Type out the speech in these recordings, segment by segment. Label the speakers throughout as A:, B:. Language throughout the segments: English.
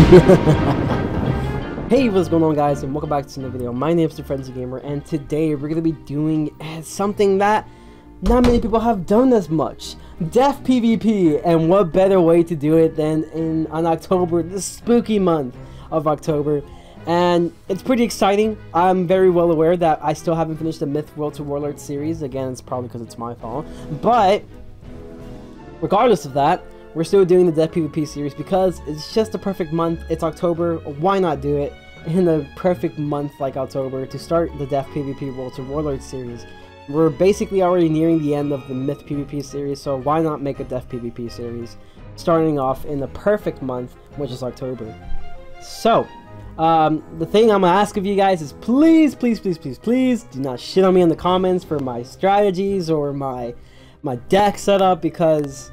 A: Hey, what's going on, guys, and welcome back to another video. My name is the Frenzy Gamer, and today we're going to be doing something that not many people have done as much. Death PvP, and what better way to do it than on October, the spooky month of October. And it's pretty exciting. I'm very well aware that I still haven't finished the Myth World to Warlord series. Again, it's probably because it's my fault. But regardless of that, we're still doing the Death PvP series because it's just the perfect month. It's October. Why not do it in the perfect month like October to start the Death PvP World to Warlord series? We're basically already nearing the end of the Myth PvP series, so why not make a Death PvP series starting off in the perfect month, which is October. So, the thing I'm gonna ask of you guys is please do not shit on me in the comments for my strategies or my deck setup, because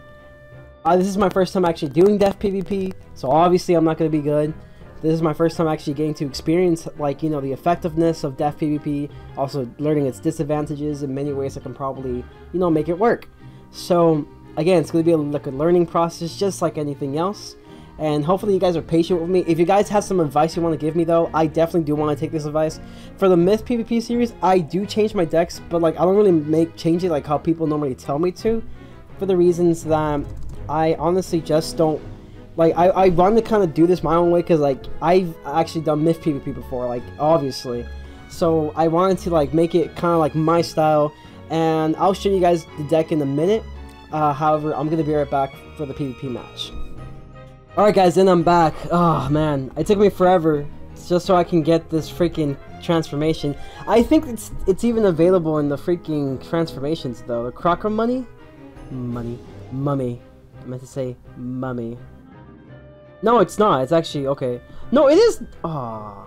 A: this is my first time actually doing Death PvP, so obviously I'm not going to be good. This is my first time actually getting to experience, like, you know, the effectiveness of Death PvP, also learning its disadvantages in many ways that can probably, you know, make it work. So, again, it's going to be like a learning process just like anything else, and hopefully you guys are patient with me. If you guys have some advice you want to give me, though, I definitely do want to take this advice. For the Myth PvP series, I do change my decks, but, like, I don't really change it like how people normally tell me to, for the reasons that I honestly just don't, like, I want to kind of do this my own way, because, like, I've actually done Myth PvP before, like, obviously. So I wanted to, like, make it kind of like my style, and I'll show you guys the deck in a minute. However, I'm going to be right back for the PvP match. Alright, guys, and I'm back. Oh, man, it took me forever just so I can get this freaking transformation. I think it's even available in the freaking transformations, though. The Crocker Mummy? Mummy. I meant to say mummy. No, it's not. It's actually okay. No, it is. Ah,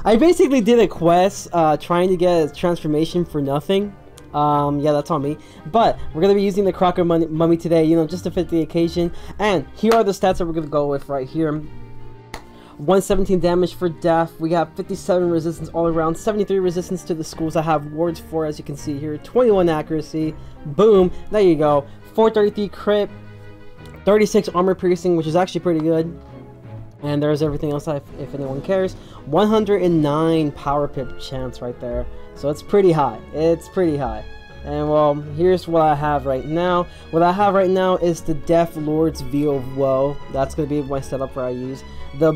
A: I basically did a quest trying to get a transformation for nothing. Yeah, that's on me. But we're gonna be using the Crocker Mummy today, you know, just to fit the occasion. And here are the stats that we're gonna go with right here. 117 damage for death. We have 57 resistance all around, 73 resistance to the schools. I have wards for, as you can see here, 21 accuracy. Boom. There you go. 433 crit. 36 armor piercing, which is actually pretty good. And there's everything else if anyone cares. 109 power pip chance right there. So it's pretty high. It's pretty high. And well, here's what I have right now. What I have right now is the Death Lord's View of Woe. That's going to be my setup where I use the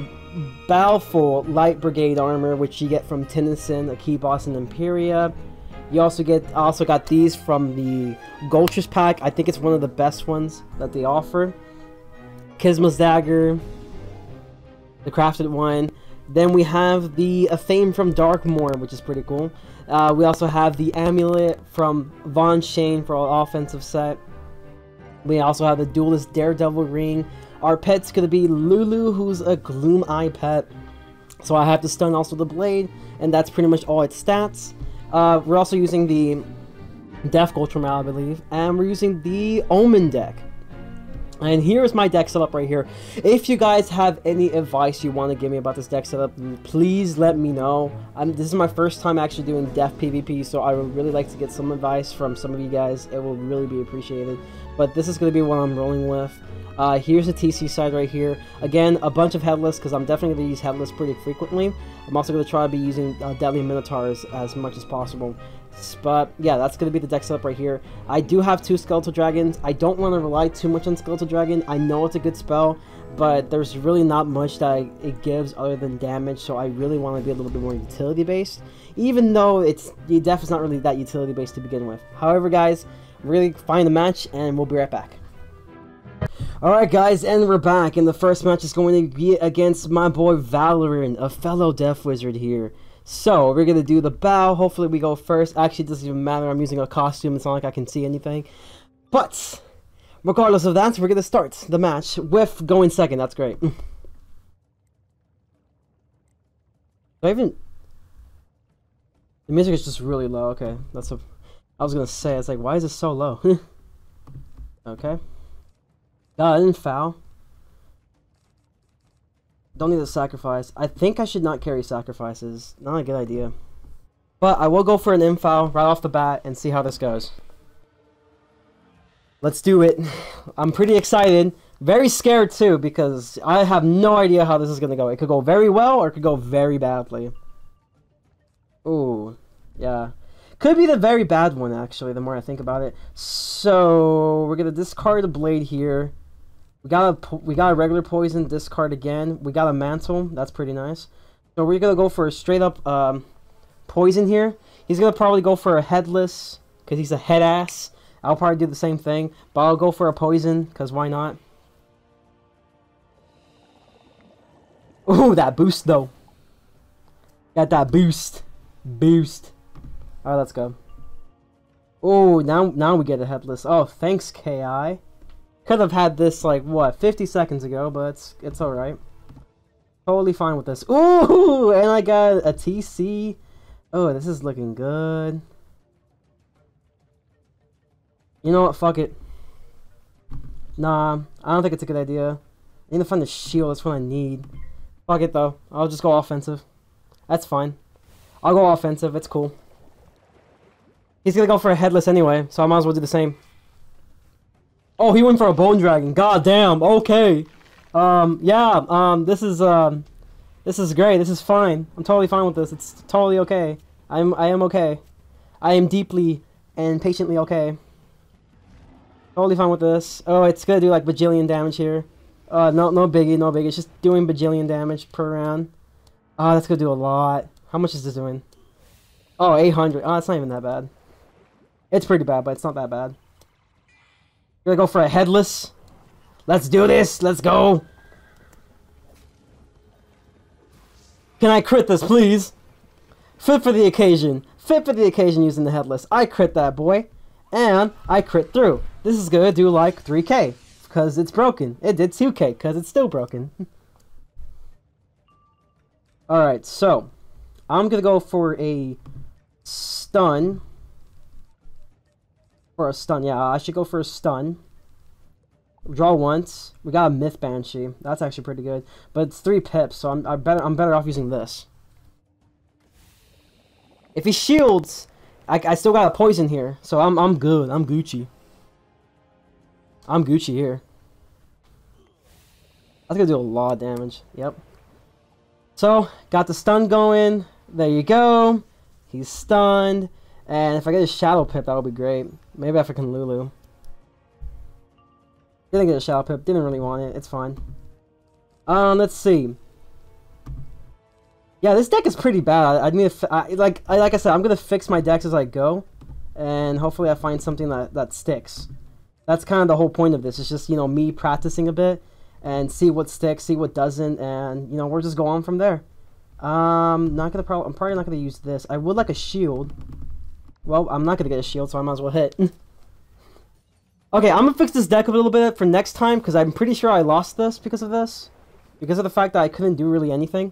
A: Baleful Light Brigade armor, which you get from Tennyson, a key boss in Imperia. You also got these from the Goltrus pack. I think it's one of the best ones that they offer. Kisma's Dagger, the crafted one. Then we have the Fame from Darkmoor, which is pretty cool. We also have the Amulet from Von Shane for all offensive set. We also have the Duelist Daredevil Ring. Our pet's gonna be Lulu, who's a Gloom Eye pet. So I have to stun also the Blade, and that's pretty much all its stats. We're also using the Death Goltram, I believe, and we're using the Omen deck. And here's my deck setup right here. If you guys have any advice you want to give me about this deck setup, please let me know. This is my first time actually doing Death PvP, so I would really like to get some advice from some of you guys. It will really be appreciated. But this is going to be what I'm rolling with. Here's the TC side right here. Again, a bunch of Headless, because I'm definitely going to use Headless pretty frequently. I'm also going to try to be using Deadly Minotaurs as much as possible. But yeah, that's going to be the deck setup right here. I do have 2 Skeletal Dragons. I don't want to rely too much on Skeletal Dragon. I know it's a good spell, but there's really not much that it gives other than damage, so I really want to be a little bit more utility based, even though the death is not really that utility based to begin with. However, guys, really find the match and we'll be right back. Alright, guys, and we're back, and the first match is going to be against my boy Valorant, a fellow Death Wizard here. So, we're going to do the bow. Hopefully we go first. Actually, it doesn't even matter. I'm using a costume. It's not like I can see anything. But, regardless of that, we're going to start the match with going second. That's great. Do I even... The music is just really low. Okay, that's what I was going to say. It's like, why is it so low? Okay. I didn't foul. Don't need a sacrifice. I think I should not carry sacrifices. Not a good idea. But I will go for an infoul right off the bat and see how this goes. Let's do it. I'm pretty excited. Very scared too, because I have no idea how this is gonna go. It could go very well, or it could go very badly. Ooh, yeah. Could be the very bad one, actually, the more I think about it. So, we're gonna discard a blade here. We got a regular poison, discard again. We got a mantle, that's pretty nice. So we're gonna go for a straight up poison here. He's gonna probably go for a headless, because he's a head ass. I'll probably do the same thing, but I'll go for a poison, because why not? Ooh, that boost though. Got that boost. Boost. Alright, let's go. Oh, now we get a headless. Oh, thanks, KI. Could have had this, like, what, 50 seconds ago, but it's alright. Totally fine with this. Ooh, and I got a TC. Oh, this is looking good. You know what, fuck it. Nah, I don't think it's a good idea. I need to find the shield, that's what I need. Fuck it, though. I'll just go offensive. That's fine. I'll go offensive, it's cool. He's gonna go for a headless anyway, so I might as well do the same. Oh, he went for a bone dragon. God damn. Okay. This is great. This is fine. I'm totally fine with this. It's totally okay. I am okay. I am deeply and patiently okay. Totally fine with this. Oh, it's gonna do like bajillion damage here. No biggie, no biggie. It's just doing bajillion damage per round. Oh, that's gonna do a lot. How much is this doing? Oh, 800. Oh, it's not even that bad. It's pretty bad, but it's not that bad. We're gonna go for a headless. Let's do this. Let's go. Can I crit this, please? Fit for the occasion. Fit for the occasion using the headless. I crit that boy. And I crit through. This is gonna do like 3k. Because it's broken. It did 2k because it's still broken. Alright, so. I'm gonna go for a stun. For a stun, yeah, I should go for a stun. Draw once. We got a Myth Banshee. That's actually pretty good. But it's 3 pips, so I'm better off using this. If he shields, I still got a poison here, so I'm good. I'm Gucci. I'm Gucci here. That's gonna do a lot of damage. Yep. So, got the stun going. There you go. He's stunned. And if I get a Shadow Pip, that would be great. Maybe if I can Lulu. Didn't get a Shadow Pip. Didn't really want it. It's fine. Let's see. Yeah, this deck is pretty bad. I need to, like I said, I'm gonna fix my decks as I go, and hopefully I find something that sticks. That's kind of the whole point of this. It's just, you know, me practicing a bit and see what sticks, see what doesn't, and you know, we'll just go on from there. I'm probably not gonna use this. I would like a shield. Well, I'm not gonna get a shield, so I might as well hit. Okay, I'm gonna fix this deck a little bit for next time, because I'm pretty sure I lost this because of this. Because of the fact that I couldn't do really anything.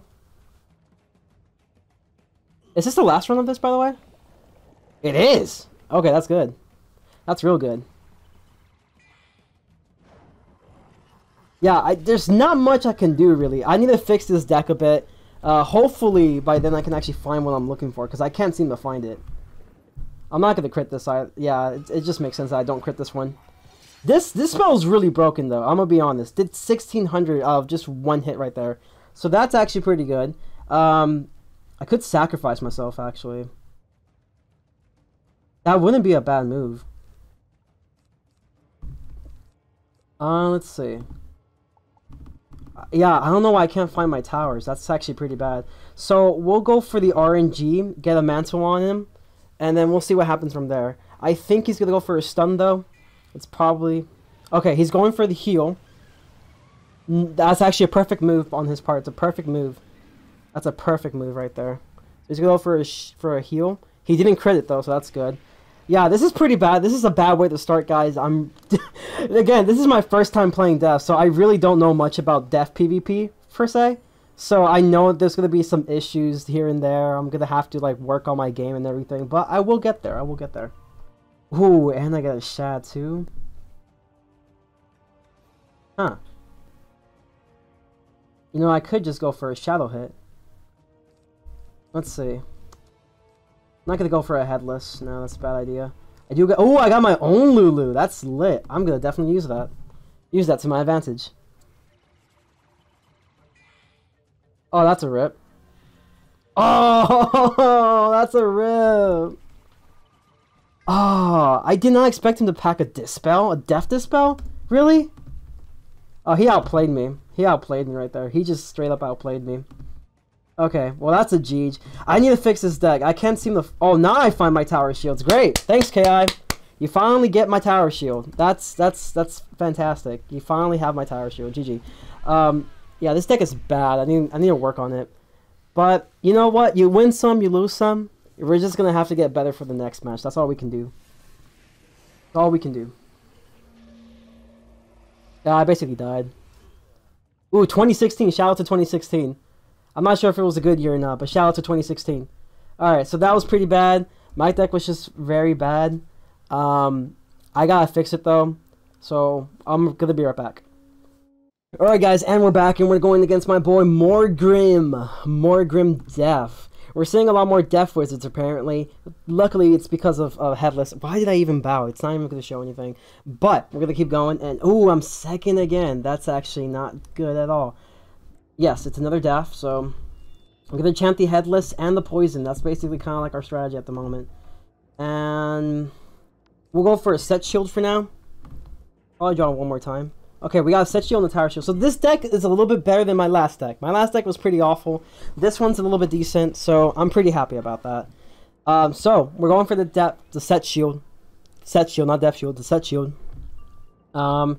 A: Is this the last run of this, by the way? It is! Okay, that's good. That's real good. Yeah, there's not much I can do, really. I need to fix this deck a bit. Hopefully, by then I can actually find what I'm looking for, because I can't seem to find it. I'm not going to crit this. Yeah, it just makes sense that I don't crit this one. This spell is really broken, though. I'm going to be honest. Did 1,600 out of just one hit right there. So that's actually pretty good. I could sacrifice myself, actually. That wouldn't be a bad move. Let's see. Yeah, I don't know why I can't find my towers. That's actually pretty bad. So we'll go for the RNG, get a mantle on him, and then we'll see what happens from there. I think he's going to go for a stun, though. It's probably... Okay, he's going for the heal. That's actually a perfect move on his part. It's a perfect move. That's a perfect move right there. So he's going to go for a heal. He didn't crit it, though, so that's good. Yeah, this is pretty bad. This is a bad way to start, guys. Again, this is my first time playing Def, so I really don't know much about Def PvP, per se. So I know there's going to be some issues here and there. I'm going to have to, like, work on my game and everything. But I will get there. I will get there. Ooh, and I got a Shad, too. Huh. You know, I could just go for a Shadow hit. Let's see. I'm not gonna go for a headless. No, that's a bad idea. I do get. Oh, I got my own Lulu. That's lit. I'm gonna definitely use that. Use that to my advantage. Oh, that's a rip. Oh, that's a rip. Oh, I did not expect him to pack a Dispel, a Death Dispel? Really? Oh, he outplayed me. He outplayed me right there. He just straight up outplayed me. Okay, well that's a Jeej. I need to fix this deck. I can't seem to... Oh, now I find my tower shields. Great. Thanks, KI. You finally get my tower shield. That's fantastic. You finally have my tower shield. GG. Yeah, this deck is bad. I need to work on it. But you know what? You win some, you lose some. We're just gonna have to get better for the next match. That's all we can do. That's all we can do. Yeah, I basically died. Ooh, 2016. Shout out to 2016. I'm not sure if it was a good year or not, but shout out to 2016. Alright, so that was pretty bad. My deck was just very bad. I gotta fix it though. So I'm gonna be right back. Alright guys, and we're back and we're going against my boy Morgrim Def. We're seeing a lot more Def Wizards apparently. Luckily it's because of Headless. Why did I even bow? It's not even going to show anything. But we're going to keep going. And ooh, I'm second again. That's actually not good at all. Yes, it's another Def. So I'm going to chant the Headless and the Poison. That's basically kind of like our strategy at the moment. And we'll go for a set shield for now. I'll draw one more time. Okay, we got a set shield and a tower shield. So this deck is a little bit better than my last deck. My last deck was pretty awful. This one's a little bit decent, so I'm pretty happy about that. So we're going for the set shield. Set shield, not depth shield, the set shield. And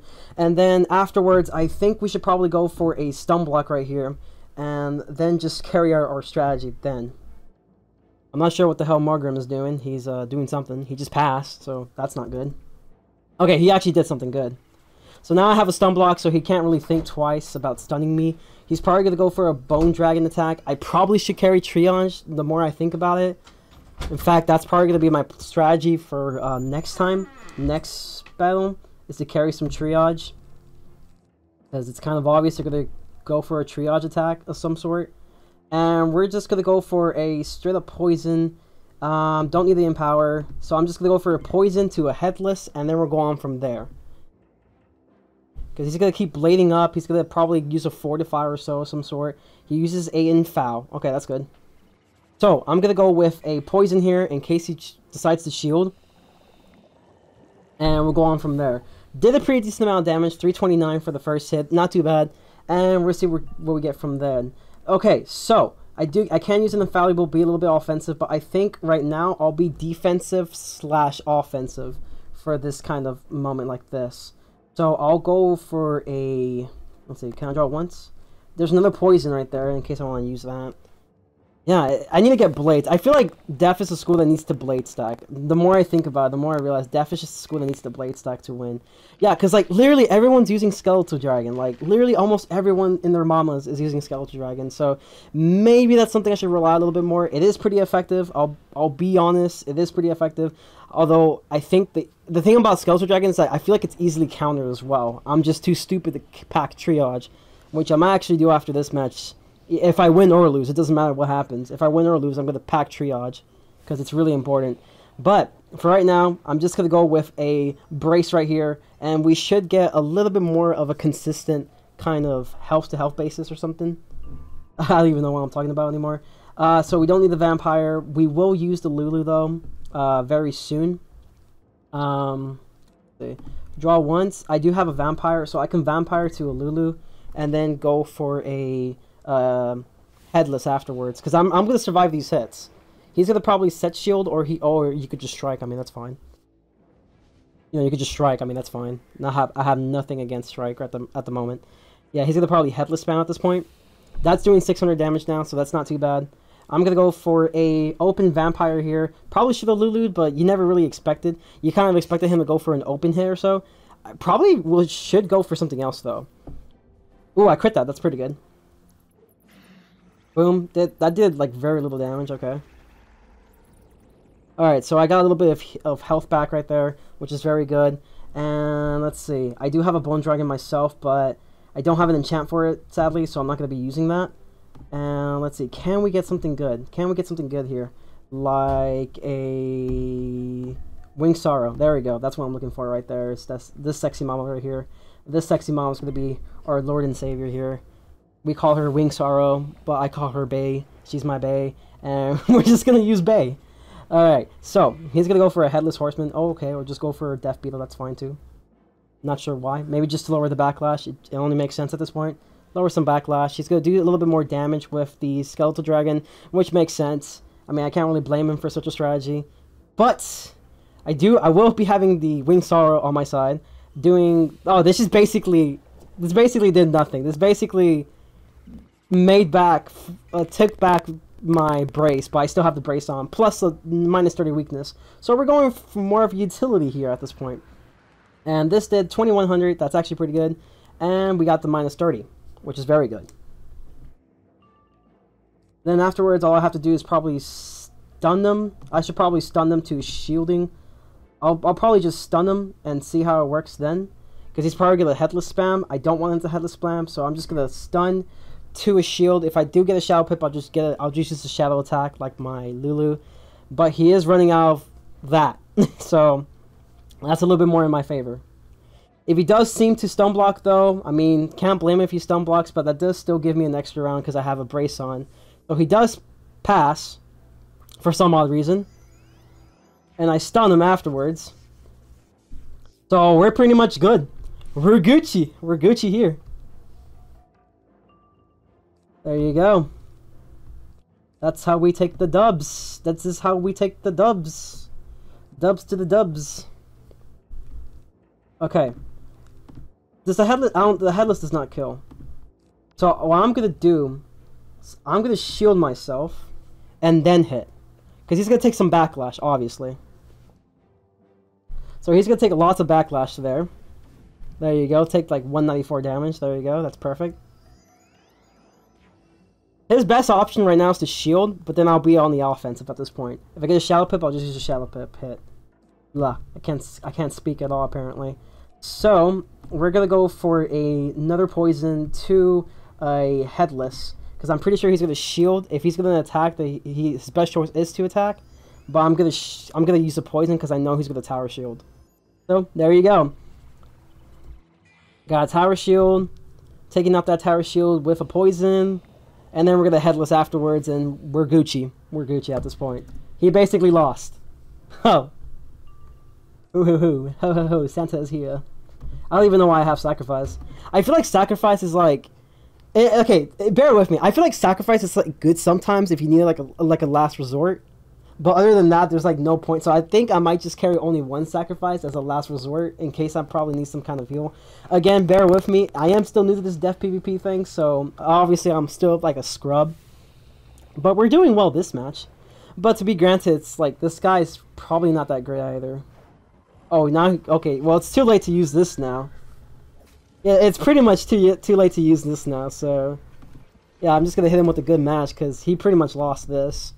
A: then afterwards, I think we should probably go for a stun block right here. And then just carry our strategy then. I'm not sure what the hell Morgrim is doing. He's doing something. He just passed, so that's not good. Okay, he actually did something good. So now I have a stun block, so he can't really think twice about stunning me. He's probably going to go for a Bone Dragon attack. I probably should carry Triage the more I think about it. In fact, that's probably going to be my strategy for next battle, is to carry some Triage. Because it's kind of obvious they're going to go for a Triage attack of some sort. And we're just going to go for a straight up Poison. Don't need the Empower. So I'm just going to go for a Poison to a Headless, and then we'll go on from there. Because he's going to keep blading up. He's going to probably use a Fortify or so of some sort. He uses a Infoul. Okay, that's good. So, I'm going to go with a Poison here in case he decides to shield. And we'll go on from there. Did a pretty decent amount of damage. 329 for the first hit. Not too bad. And we'll see what we get from there. Okay, so, I can use an Infallible, be a little bit offensive. But I think right now I'll be defensive / offensive for this kind of moment like this. So I'll go for a, let's see, can I draw it once? There's another Poison right there in case I want to use that. Yeah, I need to get Blades. I feel like Def is a school that needs to Blade stack. The more I think about it, the more I realize Def is just a school that needs to Blade stack to win. Yeah, because like literally everyone's using Skeletal Dragon. Like literally almost everyone in their mamas is using Skeletal Dragon. So maybe that's something I should rely a little bit more. It is pretty effective. I'll be honest, it is pretty effective. Although I think the thing about Skeletal Dragon is that I feel like it's easily countered as well. I'm just too stupid to pack Triage, which I might actually do after this match. If I win or lose, it doesn't matter what happens. If I win or lose, I'm going to pack Triage because it's really important. But for right now, I'm just going to go with a Brace right here, and we should get a little bit more of a consistent kind of health-to-health basis or something. I don't even know what I'm talking about anymore. So we don't need the Vampire. We will use the Lulu, though, very soon. Draw once. I do have a Vampire, so I can Vampire to a Lulu and then go for a Headless afterwards, because I'm going to survive these hits. He's going to probably set shield, or you could just strike. I mean, that's fine. You know, you could just strike. I mean, that's fine. I have nothing against strike at the moment. Yeah, he's going to probably Headless spam at this point. That's doing 600 damage now, so that's not too bad. I'm going to go for a open Vampire here. Probably should have Lulu'd, but you never really expected. You kind of expected him to go for an open hit or so. I probably should go for something else, though. Ooh, I crit that. That's pretty good. Boom. That did, like, very little damage. Okay. Alright, so I got a little bit of health back right there, which is very good. And let's see. I do have a Bone Dragon myself, but I don't have an enchant for it, sadly, so I'm not going to be using that. And let's see. Can we get something good? Can we get something good here? Like a Winged Sorrow. There we go. That's what I'm looking for right there. It's this sexy mama right here. This sexy mom is going to be our Lord and Savior here. We call her Wing Sorrow, but I call her Bae. She's my Bae, and we're just going to use Bae. Alright, so he's going to go for a Headless Horseman. Oh, okay, or just go for a Death Beetle, that's fine too. Not sure why. Maybe just to lower the backlash. It only makes sense at this point. Lower some backlash. He's going to do a little bit more damage with the Skeletal Dragon, which makes sense. I mean, I can't really blame him for such a strategy. But I will be having the Winged Sorrow on my side. Doing... Oh, this basically did nothing. This basically made back... took back my brace, but I still have the brace on. Plus a minus 30 weakness. So we're going for more of a utility here at this point. And this did 2100. That's actually pretty good. And we got the minus 30, which is very good. Then afterwards, all I have to do is probably stun them. I should probably stun them to shielding. I'll probably just stun him and see how it works then. Because he's probably going to headless spam. I don't want him to headless spam, so I'm just going to stun to a shield. If I do get a shadow pip, I'll just use a shadow attack like my Lulu. But he is running out of that. So that's a little bit more in my favor. If he does seem to stun block though, I mean, can't blame him if he stun blocks, but that does still give me an extra round because I have a brace on. So he does pass for some odd reason. And I stun him afterwards. So we're pretty much good. We're Gucci. We're Gucci here. There you go. That's how we take the dubs. That's just how we take the dubs. Dubs to the dubs. Okay. Does the headless? The headless does not kill. So what I'm gonna do, is I'm gonna shield myself, and then hit, because he's gonna take some backlash, obviously. So he's gonna take lots of backlash there. There you go. Take like 194 damage. There you go. That's perfect. His best option right now is to shield, but then I'll be on the offensive at this point. If I get a Shadow Pip, I'll just use a Shadow Pip hit. Blah. I can't speak at all apparently. So we're gonna go for another poison to a headless, because I'm pretty sure he's gonna shield. If he's gonna attack, his best choice is to attack. But I'm gonna use the poison because I know he's gonna tower shield. So there you go. Got a tower shield, taking out that tower shield with a poison, and then we're gonna headless afterwards, and we're Gucci. We're Gucci at this point. He basically lost. Oh. Ooh hoo hoo. Ho ho ho. Santa is here. I don't even know why I have sacrifice. I feel like sacrifice is like... okay, bear with me. I feel like sacrifice is like good sometimes if you need like a last resort. But other than that, there's like no point. So I think I might just carry only one sacrifice as a last resort in case I probably need some kind of heal. Again, bear with me. I am still new to this death PvP thing, so obviously I'm still like a scrub. But we're doing well this match. But to be granted, it's like this guy's probably not that great either. Oh, now, okay, well, it's too late to use this now. Yeah, it's pretty much too late to use this now, so... Yeah, I'm just gonna hit him with a good match, because he pretty much lost this.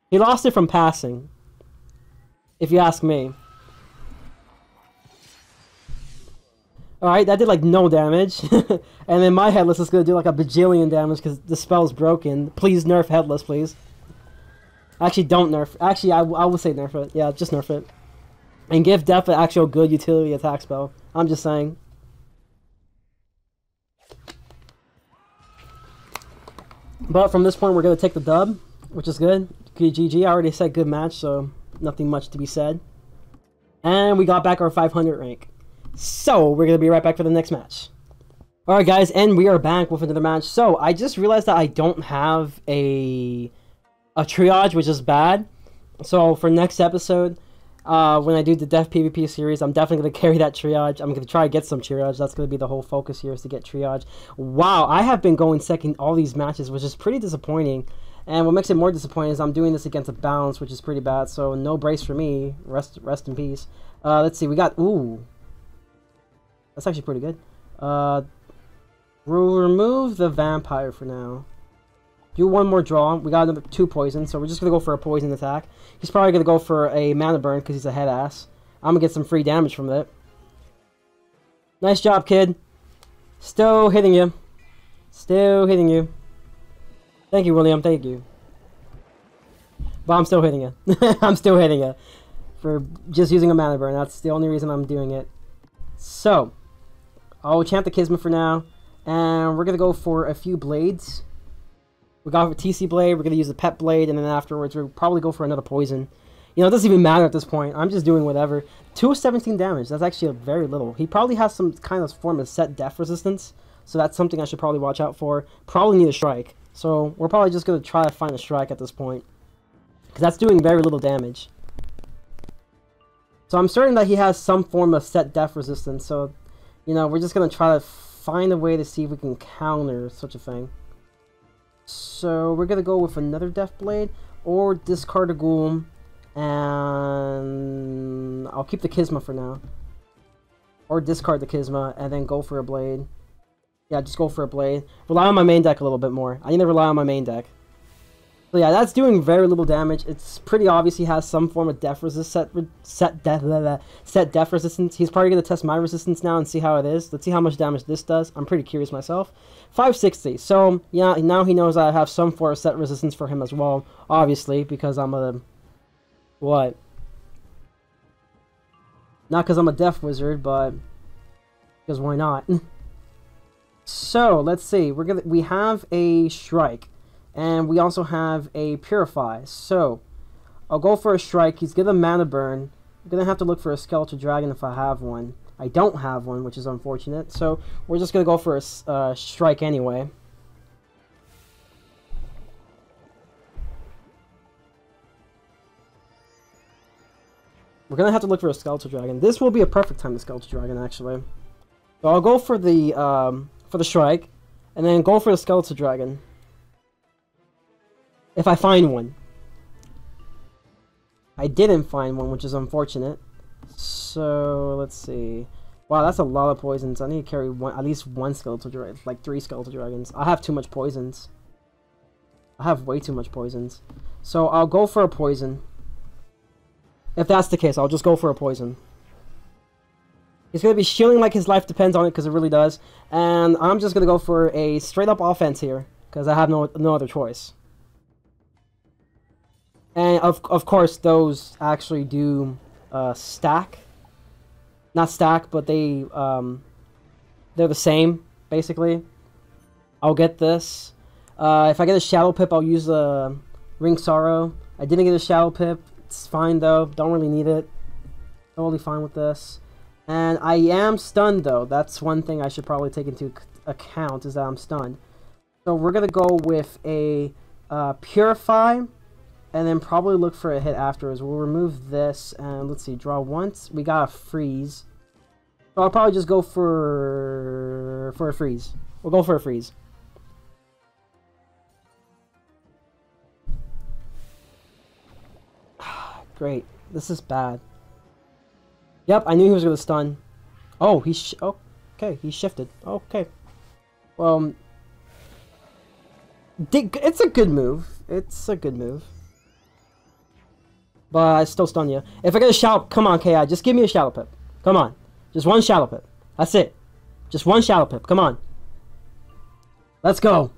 A: He lost it from passing, if you ask me. Alright, that did, like, no damage. And then my Headless is gonna do, like, a bajillion damage, because the spell's broken. Please nerf Headless, please. Actually, don't nerf. Actually, I will say nerf it. Yeah, just nerf it. And give Death an actual good utility attack spell. I'm just saying. But from this point, we're going to take the dub, which is good. GG, I already said good match, so nothing much to be said. And we got back our 500 rank. So, we're going to be right back for the next match. Alright guys, and we are back with another match. So, I just realized that I don't have a triage, which is bad. So, for next episode... when I do the Death PvP series, I'm definitely going to carry that triage. I'm going to try to get some triage. That's going to be the whole focus here, is to get triage. Wow, I have been going second all these matches, which is pretty disappointing. And what makes it more disappointing is I'm doing this against a balance, which is pretty bad. So no brace for me. Rest in peace. Let's see, we got... Ooh. That's actually pretty good. We'll remove the vampire for now. Do one more draw. We got another 2 poison, so we're just going to go for a poison attack. He's probably going to go for a mana burn because he's a head ass. I'm going to get some free damage from it. Nice job, kid. Still hitting you. Still hitting you. Thank you, William. Thank you. But I'm still hitting you. I'm still hitting you. For just using a mana burn. That's the only reason I'm doing it. So, I'll enchant the Kisma for now. And we're going to go for a few blades. We got a TC blade, we're going to use the pet blade, and then afterwards we'll probably go for another poison. You know, it doesn't even matter at this point. I'm just doing whatever. 2 of 17 damage, that's actually very little. He probably has some kind of form of set def resistance, so that's something I should probably watch out for. Probably need a strike, so we're probably just going to try to find a strike at this point. Because that's doing very little damage. So I'm certain that he has some form of set def resistance, so, you know, we're just going to try to find a way to see if we can counter such a thing. So we're going to go with another Death Blade, or discard a Ghoul, and I'll keep the Kisma for now. Or discard the Kisma, and then go for a Blade. Yeah, just go for a Blade. Rely on my main deck a little bit more. I need to rely on my main deck. So yeah, that's doing very little damage. It's pretty obvious he has some form of def set def resistance. He's probably going to test my resistance now and see how it is. Let's see how much damage this does. I'm pretty curious myself. 560. So yeah, now he knows I have some form of set resistance for him as well. Obviously, because I'm a... What? Not because I'm a def wizard, but... because why not? So, let's see. We have a Strike. And we also have a Purify. So, I'll go for a Strike. He's gonna mana burn. I'm gonna have to look for a Skeletal Dragon if I have one. I don't have one, which is unfortunate. So, we're just gonna go for a Strike anyway. We're gonna have to look for a Skeletal Dragon. This will be a perfect time to Skeletal Dragon, actually. So, I'll go for the Strike, and then go for the Skeletal Dragon. If I find one. I didn't find one, which is unfortunate. So, let's see. Wow, that's a lot of poisons. I need to carry at least one Skeletal Dragon. Like 3 Skeletal Dragons. I have too much poisons. I have way too much poisons. So, I'll go for a poison. If that's the case, I'll just go for a poison. He's going to be shielding like his life depends on it, because it really does. And I'm just going to go for a straight up offense here, because I have no other choice. And of course, those actually do stack. Not stack, but they're the same, basically. I'll get this. If I get a Shadow Pip, I'll use a Ring Sorrow. I didn't get a Shadow Pip. It's fine, though. Don't really need it. Totally fine with this. And I am stunned, though. That's one thing I should probably take into account, is that I'm stunned. So we're going to go with a Purify. And then probably look for a hit afterwards. We'll remove this, and let's see, draw once. We got a freeze. So I'll probably just go for a freeze. We'll go for a freeze. Great. This is bad. Yep, I knew he was going to stun. Oh, okay, he shifted. Okay. Well, it's a good move. It's a good move. But I still stun you. If I get a Shadow... Come on, KI. Just give me a Shadow Pip. Come on. Just one Shadow Pip. That's it. Just one Shadow Pip. Come on. Let's go.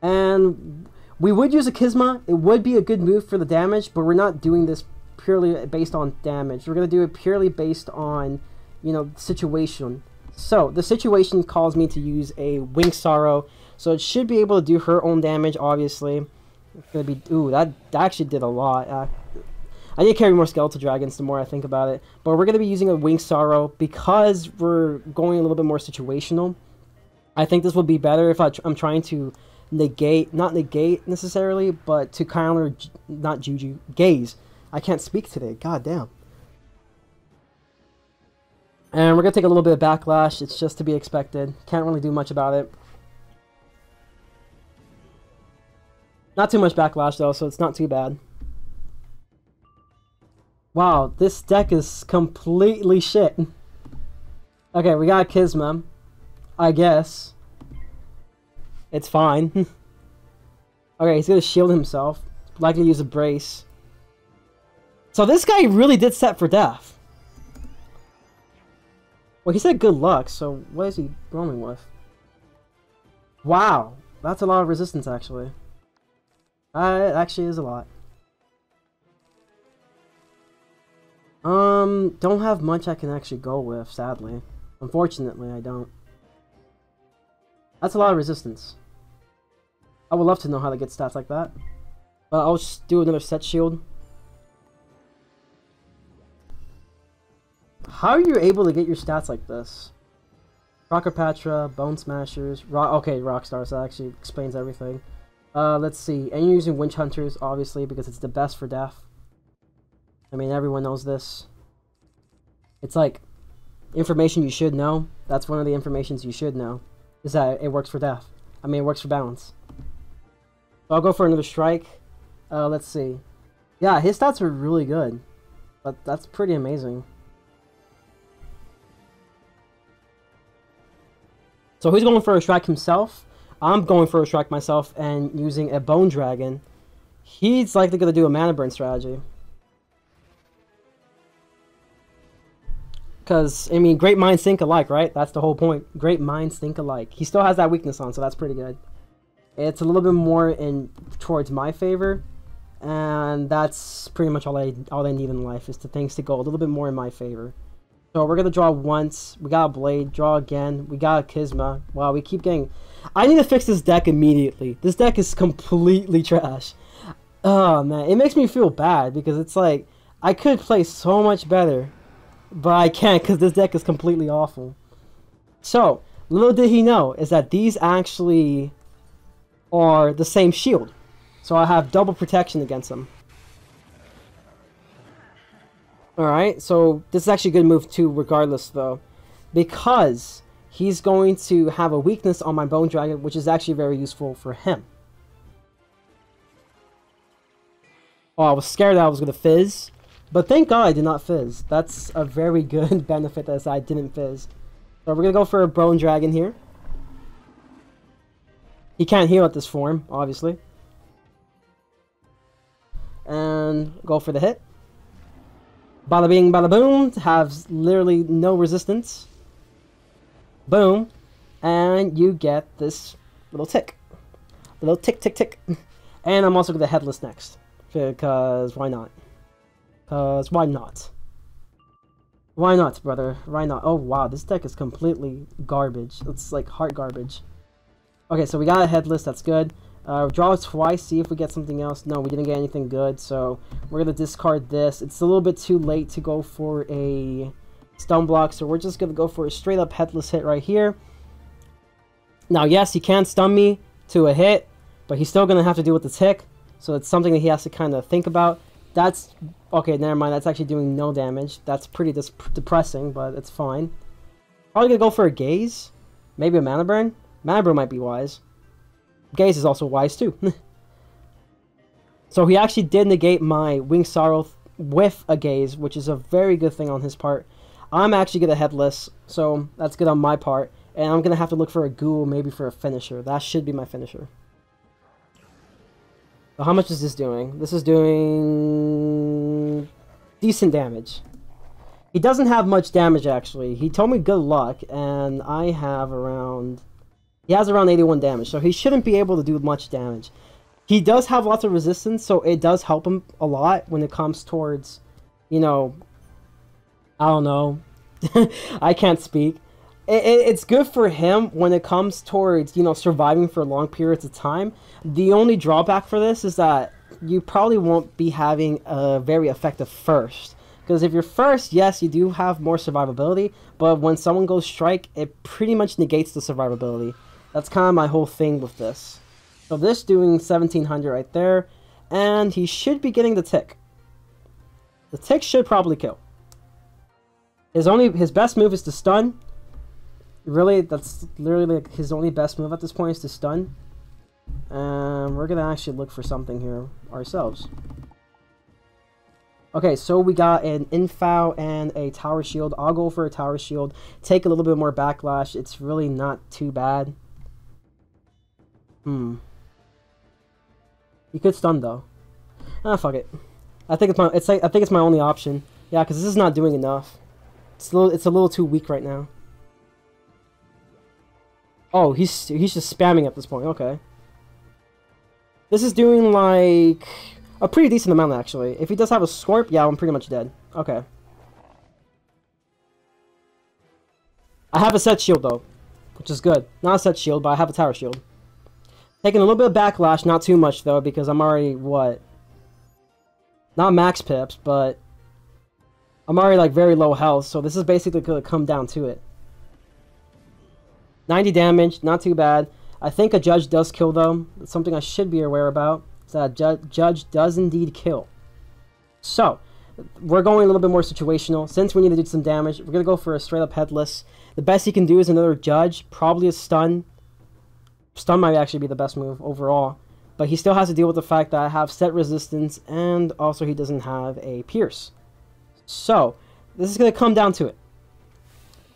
A: And we would use a Kisma. It would be a good move for the damage, but we're not doing this purely based on damage. We're going to do it purely based on, you know, situation. So, the situation calls me to use a Wing Sorrow. So, it should be able to do her own damage, obviously. It's gonna be... Ooh, that actually did a lot. I need to carry more Skeletal Dragons the more I think about it. But we're going to be using a Wing Sorrow because we're going a little bit more situational. I think this will be better if I'm trying to negate... Not negate, necessarily, but to counter... Not Juju. Gaze. I can't speak today. God damn. And we're going to take a little bit of backlash. It's just to be expected. Can't really do much about it. Not too much backlash, though, so it's not too bad. Wow, this deck is completely shit. Okay, we got Kisma. I guess. It's fine. Okay, he's gonna shield himself. Likely to use a brace. So this guy really did set for death. Well, he said good luck, so what is he rolling with? Wow, that's a lot of resistance, actually. It actually is a lot. Don't have much I can actually go with, sadly. Unfortunately, I don't. That's a lot of resistance. I would love to know how to get stats like that. But I'll just do another set shield. How are you able to get your stats like this? Rockapatra, Bone Smashers, okay, Rockstar, so that actually explains everything. Let's see. And you're using Witch Hunters, obviously, because it's the best for death. I mean, everyone knows this. It's like information you should know. That's one of the informations you should know. Is that it works for death. I mean, it works for balance. So I'll go for another strike. Let's see. Yeah, his stats are really good. But that's pretty amazing. So he's going for a strike himself. I'm going for a strike myself and using a Bone Dragon. He's likely going to do a mana burn strategy. Because, I mean, great minds think alike, right? That's the whole point. Great minds think alike. He still has that weakness on, so that's pretty good. It's a little bit more towards my favor. And that's pretty much all I need in life, is things to go a little bit more in my favor. So we're going to draw once. We got a Blade. Draw again. We got a Kisma. Wow, we keep getting... I need to fix this deck immediately. This deck is completely trash. Oh, man. It makes me feel bad because it's like... I could play so much better. But I can't because this deck is completely awful. So, little did he know is that these actually are the same shield. So I have double protection against them. Alright, so this is actually a good move too regardless though. Because he's going to have a weakness on my Bone Dragon, which is actually very useful for him. Oh, I was scared that I was going to fizz. But thank God I did not fizz. That's a very good benefit that I didn't fizz. So we're going to go for a Bone Dragon here. He can't heal at this form, obviously. And go for the hit. Bada bing, bada boom. Has literally no resistance. Boom. And you get this little tick. A little tick, tick, tick. And I'm also going to Headless next. Because why not? Because why not? Why not, brother? Why not? Oh, wow. This deck is completely garbage. It's like heart garbage. Okay, so we got a Headless. That's good. Draw twice. See if we get something else. No, we didn't get anything good. So we're going to discard this. It's a little bit too late to go for a stun block. So we're just going to go for a straight up Headless hit right here. Now, yes, he can stun me to a hit. But he's still going to have to deal with the tick. So it's something that he has to kind of think about. That's... Okay, never mind. That's actually doing no damage. That's pretty depressing, but it's fine. Probably gonna go for a Gaze. Maybe a Mana Burn. Mana Burn might be wise. Gaze is also wise, too. So he actually did negate my Winged Sorrow with a Gaze, which is a very good thing on his part. I'm actually gonna Headless, so that's good on my part. And I'm gonna have to look for a Ghoul, maybe for a finisher. That should be my finisher. So how much is this doing? This is doing decent damage. He doesn't have much damage, actually. He told me good luck, and I have around... He has around 81 damage, so he shouldn't be able to do much damage. He does have lots of resistance, so it does help him a lot when it comes towards, you know... I don't know. I can't speak. It's good for him when it comes towards, you know, surviving for long periods of time. The only drawback for this is that you probably won't be having a very effective first. Because if you're first, yes, you do have more survivability, but when someone goes strike, it pretty much negates the survivability. That's kind of my whole thing with this. So this doing 1700 right there, and he should be getting the tick. The tick should probably kill. His best move is to stun. Really, that's literally like his only best move at this point is to stun. We're gonna actually look for something here ourselves. Okay, so we got an Info and a Tower Shield. I'll go for a Tower Shield. Take a little bit more backlash. It's really not too bad. You could stun though. Ah, fuck it. I think it's my only option. Yeah, because this is not doing enough. It's a little too weak right now. Oh, he's just spamming at this point. Okay. This is doing like a pretty decent amount actually. If he does have a Scorp, yeah, I'm pretty much dead. Okay. I have a set shield though, which is good. Not a set shield, but I have a tower shield. Taking a little bit of backlash, not too much though, because I'm already, what? Not max pips, but I'm already like very low health, so this is basically going to come down to it. 90 damage, not too bad. I think a judge does kill though. It's something I should be aware about. So that judge does indeed kill. So, we're going a little bit more situational. Since we need to do some damage, we're going to go for a straight up headless. The best he can do is another judge, probably a stun. Stun might actually be the best move overall. But he still has to deal with the fact that I have set resistance, and also he doesn't have a pierce. So, this is going to come down to it.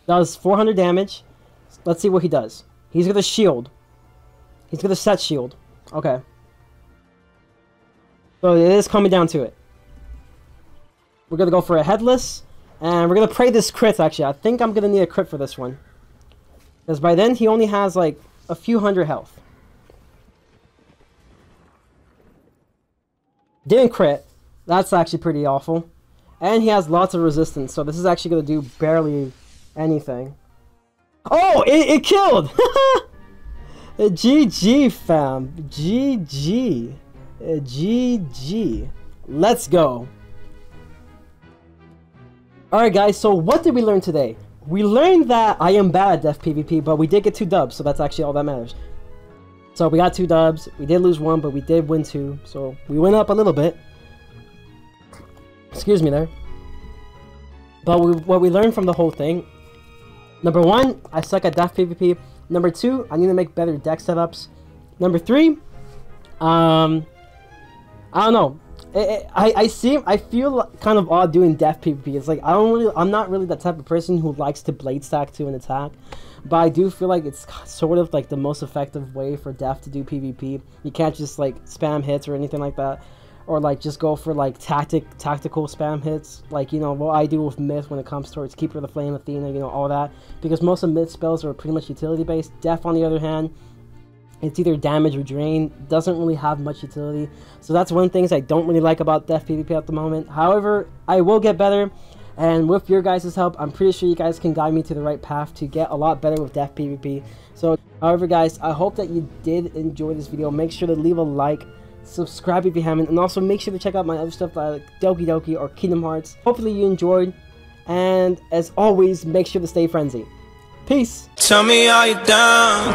A: Does 400 damage. Let's see what he does. He's going to shield. He's going to set shield. Okay. So it is coming down to it. We're going to go for a headless. And we're going to pray this crit, actually. I think I'm going to need a crit for this one. Because by then, he only has, like, a few hundred health. Didn't crit. That's actually pretty awful. And he has lots of resistance. So this is actually going to do barely anything. Oh! It killed! GG, fam. GG. GG. Let's go. Alright guys, so what did we learn today? We learned that I am bad at Def PvP, but we did get 2 dubs, so that's actually all that matters. So we got 2 dubs, we did lose 1, but we did win 2, so we went up a little bit. Excuse me there. But what we learned from the whole thing, number 1, I suck at Def PvP. Number 2, I need to make better deck setups. Number 3, I don't know. I feel kind of odd doing Def PvP. It's like I'm not really that type of person who likes to blade stack to an attack, but I do feel like it's sort of like the most effective way for Def to do PvP. You can't just like spam hits or anything like that, or like just go for like tactical spam hits, like, you know, what I do with Myth when it comes towards Keeper of the Flame, Athena, you know, all that, because most of Myth spells are pretty much utility based. Def, on the other hand, it's either damage or drain, doesn't really have much utility. So that's one of the things I don't really like about Def PvP at the moment. However, I will get better, and with your guys' help, I'm pretty sure you guys can guide me to the right path to get a lot better with Def PvP. So, however guys, I hope that you did enjoy this video. Make sure to leave a like, subscribe if you haven't, and also make sure to check out my other stuff like Doki Doki or Kingdom Hearts. Hopefully you enjoyed, and as always, make sure to stay frenzy. Peace!
B: Tell me, are you down?